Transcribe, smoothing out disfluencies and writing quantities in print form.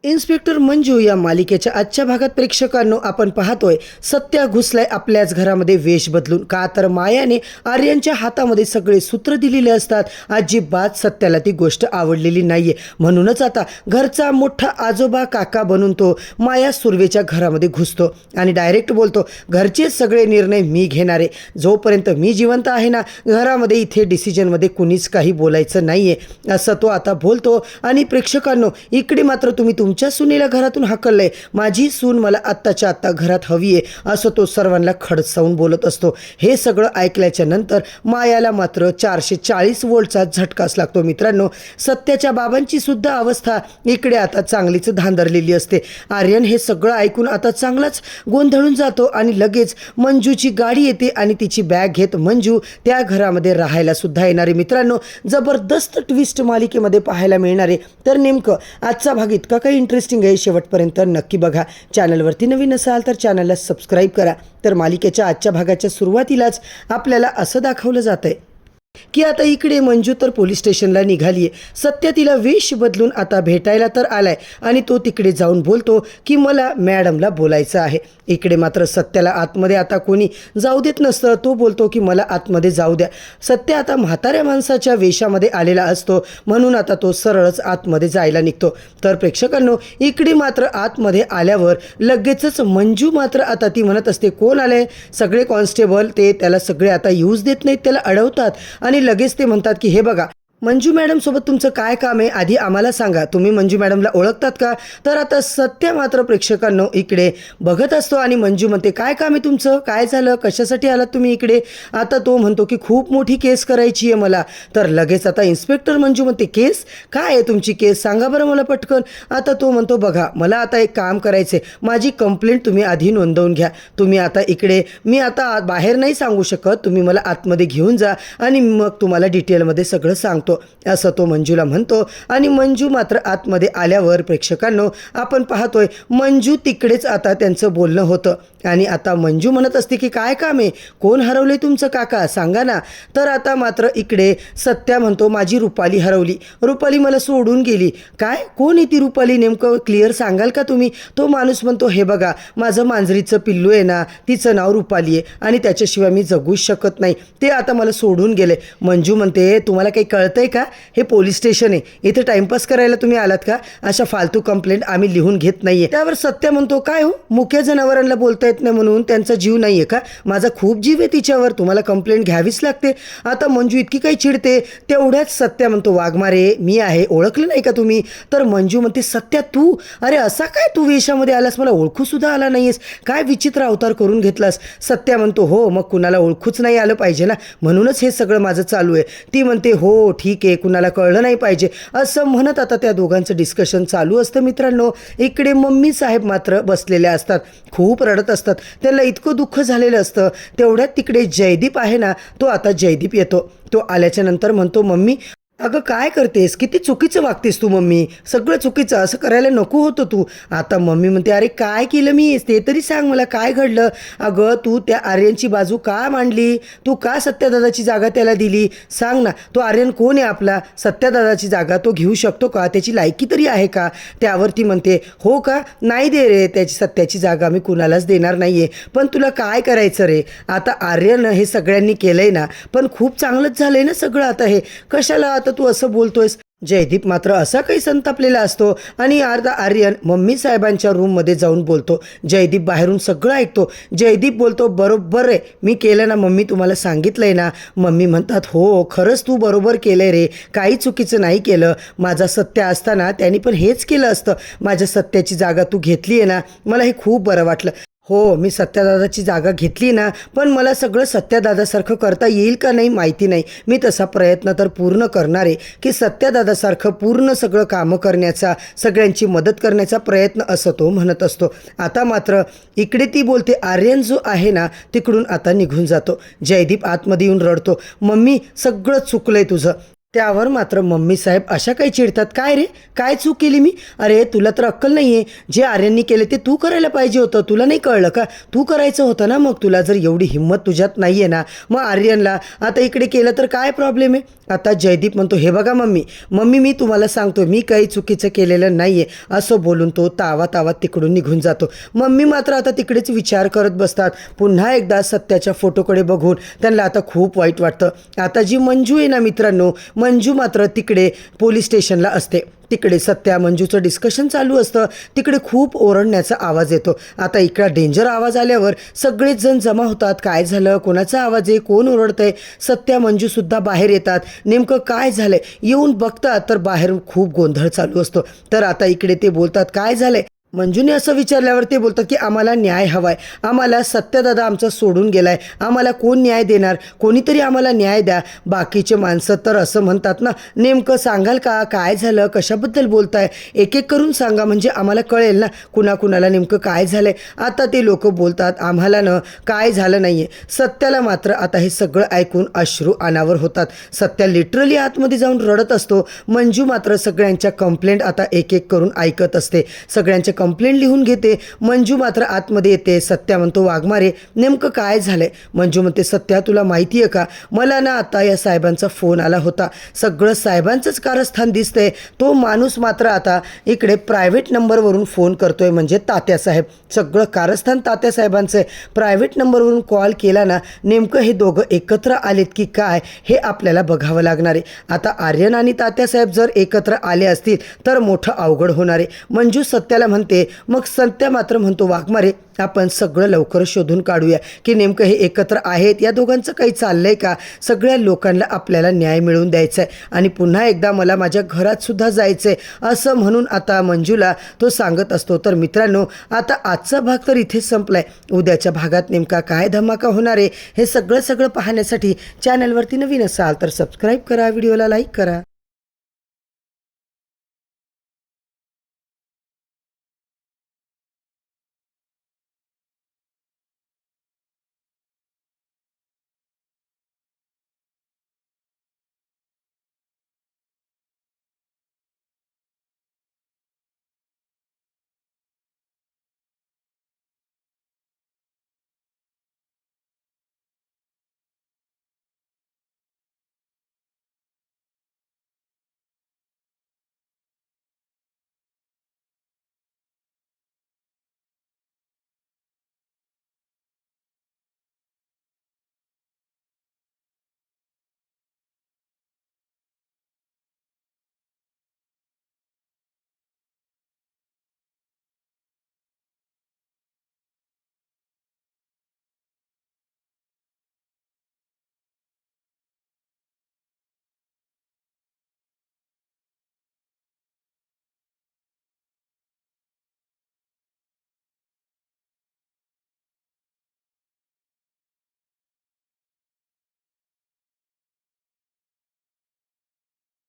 Inspector Manju या मालिकेच्या आजच्या भागात प्रेक्षकांनो आपण पाहतोय सत्या घुसलाय आपल्याच घरामध्ये वेश बदलून. का तर मायाने आर्यनच्या हातामध्ये सगळे सूत्र दिलेले असतात. अजिबात सत्याला ती गोष्ट आवडलेली नाहीये. म्हणूनच आता घरचा मोठा आजोबा काका बनून तो माया सुर्वेच्या घरामध्ये घुसतो आणि डायरेक्ट बोलतो, घरचे सगळे निर्णय मी घेणारे. जोपर्यंत मी जिवंत आहे ना, घरामध्ये इथे डिसिजनमध्ये कुणीच काही बोलायचं नाहीये, असं तो आता बोलतो. आणि प्रेक्षकांनो, इकडे मात्र तुम्ही तुमच्या सुनेला घरातून हाकललंय. माझी सून मला आत्ताच्या आत्ता घरात हवी आहे, असं तो सर्वांना खडसावून बोलत असतो. हे सगळं ऐकल्याच्या नंतर मायाला मात्र 440 वोल्टचा झटकाच लागतो. मित्रांनो, सत्याच्या बाबांची सुद्धा अवस्था इकडे आता चांगलीच धांदरलेली असते. आर्यन हे सगळं ऐकून आता चांगलाच गोंधळून जातो आणि लगेच मंजूची गाडी येते आणि तिची बॅग घेत मंजू त्या घरामध्ये राहायला सुद्धा येणारे. मित्रांनो, जबरदस्त ट्विस्ट मालिकेमध्ये पाहायला मिळणारे. तर नेमकं आजचा भाग इतका काही इंटरेस्टिंग आहे, शेवटपर्यंत नक्की बघा. चॅनलवरती नवीन असाल तर चॅनलला सबस्क्राईब करा. तर मालिकेच्या आजच्या भागाच्या सुरुवातीलाच आपल्याला असं दाखवलं जात आहे की आता इकडे मंजू तर पोलीस स्टेशनला निघाली आहे. सत्य तिला वेश बदलून आता भेटायला तर आलाय आणि तो तिकडे जाऊन बोलतो की मला मॅडमला बोलायचं आहे. इकडे मात्र सत्याला आतमध्ये आता कोणी जाऊ देत नसतं. तो बोलतो की मला आतमध्ये जाऊ द्या. सत्य आता म्हाताऱ्या माणसाच्या वेशामध्ये आलेला असतो, म्हणून आता तो सरळच आतमध्ये जायला निघतो. तर प्रेक्षकांनो, इकडे मात्र आतमध्ये आल्यावर लगेचच मंजू मात्र आता ती म्हणत असते, कोण आलंय? सगळे कॉन्स्टेबल ते त्याला सगळे आता यूज देत नाहीत, त्याला अडवतात आणि लगेच ते म्हणतात की हे बघा, मंजू मॅडम सोबत तुमचं काय काम आहे, आधी आम्हाला सांगा. तुम्ही मंजू मॅडमला ओळखतात का? तर आता सत्य मात्र प्रेक्षकांनो इकडे बघत असतो आणि मंजू म्हणते, काय काम आहे तुमचं? काय झालं? कशासाठी आलात तुम्ही इकडे? आता तो म्हणतो की खूप मोठी केस करायची आहे मला. तर लगेच आता इन्स्पेक्टर मंजू म्हणते, केस? काय आहे तुमची केस? सांगा बरं मला पटकन. आता तो म्हणतो, बघा मला आता एक काम करायचं आहे, माझी कंप्लेंट तुम्ही आधी नोंदवून घ्या. तुम्ही आता इकडे, मी आता बाहेर नाही सांगू शकत, तुम्ही मला आतमध्ये घेऊन जा आणि मग तुम्हाला डिटेलमध्ये सगळं सांगतो, असं तो मंजूला म्हणतो. आणि मंजू मात्र आतमध्ये आल्यावर प्रेक्षकांनो आपण पाहतोय मंजू तिकडेच आता त्यांचं बोलणं होतं आणि आता मंजू म्हणत असते की काय काम आहे? कोण हरवले तुमचं काका? सांगा ना. तर आता मात्र इकडे सत्या म्हणतो, माझी रुपाली हरवली. रुपाली मला सोडून गेली. काय? कोण आहे ती रुपाली? नेमकं क्लिअर सांगाल का तुम्ही? तो माणूस म्हणतो, हे बघा, माझं मांजरीचं पिल्लू आहे ना, तिचं नाव रुपाली आहे आणि त्याच्याशिवाय मी जगूच शकत नाही. ते आता मला सोडून गेले. मंजू म्हणते, तुम्हाला काही कळतंय का? हे पोलीस स्टेशन आहे, इथे टाइमपास करायला तुम्ही आलात का? अशा फालतू कंप्लेंट आम्ही लिहून घेत नाहीये. त्यावर सत्य म्हणतो, काय हो, मुख्य जनावरांना बोलता येत नाही म्हणून त्यांचा जीव नाहीये का? माझा खूप जीव आहे तिच्यावर, तुम्हाला कंप्लेंट घ्यावीच लागते. आता मंजू इतकी काही चिडते. तेवढ्याच सत्या म्हणतो, वाघमारे मी आहे, ओळखलं नाही का तुम्ही? तर मंजू म्हणते, सत्या तू? अरे असा काय तू वेशामध्ये आलास? मला ओळखू सुद्धा आला नाहीयेस, काय विचित्र अवतार करून घेतलास? सत्या म्हणतो, हो मग कुणाला ओळखूच नाही आलं पाहिजे ना, म्हणूनच हे सगळं माझं चालू आहे. ती म्हणते, हो ठीक आहे, कुणाला कळलं नाही पाहिजे, असं म्हणत आता त्या दोघांचं डिस्कशन चालू असतं. मित्रांनो, इकडे मम्मी साहेब मात्र बसलेल्या असतात, खूप रडत असतात, त्यांना इतकं दुःख झालेलं असतं. तेवढ्यात तिकडे जयदीप आहे ना, तो आता जयदीप येतो. तो आल्याच्या नंतर म्हणतो, मम्मी अगं काय करतेस? किती चुकीचं वागतेस तू मम्मी, सगळं चुकीचं, असं करायला नको होतं तू. आता मम्मी म्हणते, अरे काय केलं मी, ते तरी सांग मला, काय घडलं? अगं तू त्या आर्यनची बाजू का मांडली? तू का सत्यादादाची जागा त्याला दिली? सांग ना, तो आर्यन कोण आहे आपला? सत्यादादाची जागा तो घेऊ शकतो का? त्याची लायकी तरी आहे का? त्यावरती म्हणते, हो का? नाही दे रे, त्याची सत्याची जागा मी कुणालाच देणार नाही आहे. पण तुला काय करायचं रे? आता आर्यन हे सगळ्यांनी केलं आहे ना, पण खूप चांगलंच झालं आहे ना सगळं, आता हे कशाला आता तू असं बोलतोयस? जयदीप मात्र असा काही संतापलेला असतो आणि अर्धा आर्यन मम्मी साहेबांच्या रूममध्ये जाऊन बोलतो. जयदीप बाहेरून सगळं ऐकतो. जयदीप बोलतो, बरोबर आहे, मी केलं ना मम्मी, तुम्हाला सांगितलंय ना. मम्मी म्हणतात, हो खरंच तू बरोबर केलंय रे, काही चुकीचं नाही केलं. माझा सत्य असताना त्यांनी पण हेच केलं असतं. माझ्या सत्याची जागा तू घेतली आहे ना, मला हे खूप बरं वाटलं. हो, मी सत्यादादाची जागा घेतली ना, पण मला सगळं सत्यादादासारखं करता येईल का नाही माहिती नाही. मी तसा प्रयत्न तर पूर्ण करणार आहे की सत्यादादासारखं पूर्ण सगळं कामं करण्याचा, सगळ्यांची मदत करण्याचा प्रयत्न, असं तो म्हणत असतो. आता मात्र इकडे ती बोलते, आर्यन जो आहे ना तिकडून आता निघून जातो. जयदीप आतमध्ये येऊन रडतो, मम्मी सगळं चुकलंय तुझं. त्यावर मात्र मम्मी साहेब अशा काही चिडतात, काय रे, काय चूक केली मी? अरे तुला तर अक्कल नाही आहे, जे आर्यननी केले ते तू करायला पाहिजे होतं, तुला नाही कळलं का? तू करायचं होतं ना. मग तुला जर एवढी हिंमत तुझ्यात नाही आहे ना, मग आर्यनला आता इकडे केलं तर काय प्रॉब्लेम आहे? आता जयदीप म्हणतो, हे बघा मम्मी मम्मी मी तुम्हाला सांगतो मी काही चुकीचं केलेलं नाही आहे, असं बोलून तो तावा तिकडून निघून जातो. मम्मी मात्र आता तिकडेच विचार करत बसतात. पुन्हा एकदा सत्याच्या फोटोकडे बघून त्यांना आता खूप वाईट वाटतं. आता जी मंजू आहे ना मित्रांनो, मंजू मात्र तिकडे पोलीस स्टेशनला असते. तिकडे सत्या मंजूचं डिस्कशन चालू असतं. तिकडे खूप ओरडण्याचा आवाज येतो. आता इकडा डेंजर आवाज आल्यावर सगळेच जण जमा होतात. काय झालं, कोणाचा आवाज आहे, कोण ओरडतंय? सत्या मंजूसुद्धा बाहेर येतात. नेमकं काय झालंय येऊन बघतात तर बाहेर खूप गोंधळ चालू असतो. तर आता इकडे ते बोलतात, काय झालंय? मंजूने असं विचारल्यावर ते बोलतात की आम्हाला न्याय हवाय, आम्हाला सत्यदादा आमचा सोडून गेलाय, आम्हाला कोण न्याय देणार? कोणीतरी आम्हाला न्याय द्या. बाकीचे माणसं तर असं म्हणतात ना, नेमकं सांगाल का, काय झालं, कशाबद्दल बोलताय? एक एक करून सांगा म्हणजे आम्हाला कळेल ना कुणाकुणाला नेमकं काय झालंय. आता ते लोक बोलतात, आम्हाला न काय झालं नाहीये. सत्याला मात्र आता हे सगळं ऐकून अश्रू अनावर होतात. सत्या लिटरली आतमध्ये जाऊन रडत असतो. मंजू मात्र सगळ्यांच्या कंप्लेंट आता एक एक करून ऐकत असते, सगळ्यांच्या कंप्लेंट लिहून घेते. मंजू मात्र आतमध्ये येते. सत्या म्हणतो, वाघमारे नेमकं काय झालंय? मंजू म्हणते, सत्या तुला माहिती आहे का, मला ना आता या साहेबांचा फोन आला होता, सगळं साहेबांचंच कारस्थान दिसतंय. तो माणूस मात्र आता इकडे प्रायव्हेट नंबरवरून फोन करतोय, म्हणजे तात्यासाहेब, सगळं कारस्थान तात्यासाहेबांचं आहे. प्रायव्हेट नंबरवरून कॉल केला ना, नेमकं हे दोघं एकत्र आलेत की काय हे आपल्याला बघावं लागणार आहे. आता आर्यन आणि तात्यासाहेब जर एकत्र आले असतील तर मोठं अवघड होणार आहे. मंजू सत्याला म्हणते, मग सत्या मात्र म्हणतो, वाघमारे आपण सगळं लवकर शोधून काढूया की नेमकं हे एकत्र आहेत, या दोघांचं काही चाललंय का? सगळ्या लोकांना आपल्याला न्याय मिळवून द्यायचा आहे आणि पुन्हा एकदा मला माझ्या घरात सुद्धा जायचं आहे, असं म्हणून आता मंजूला तो सांगत असतो. तर मित्रांनो, आता आजचा भाग तर इथेच संपलाय. उद्याच्या भागात नेमका काय धमाका होणार आहे हे सगळं पाहण्यासाठी चॅनलवरती नवीन असाल तर सबस्क्राईब करा, व्हिडिओला लाईक करा.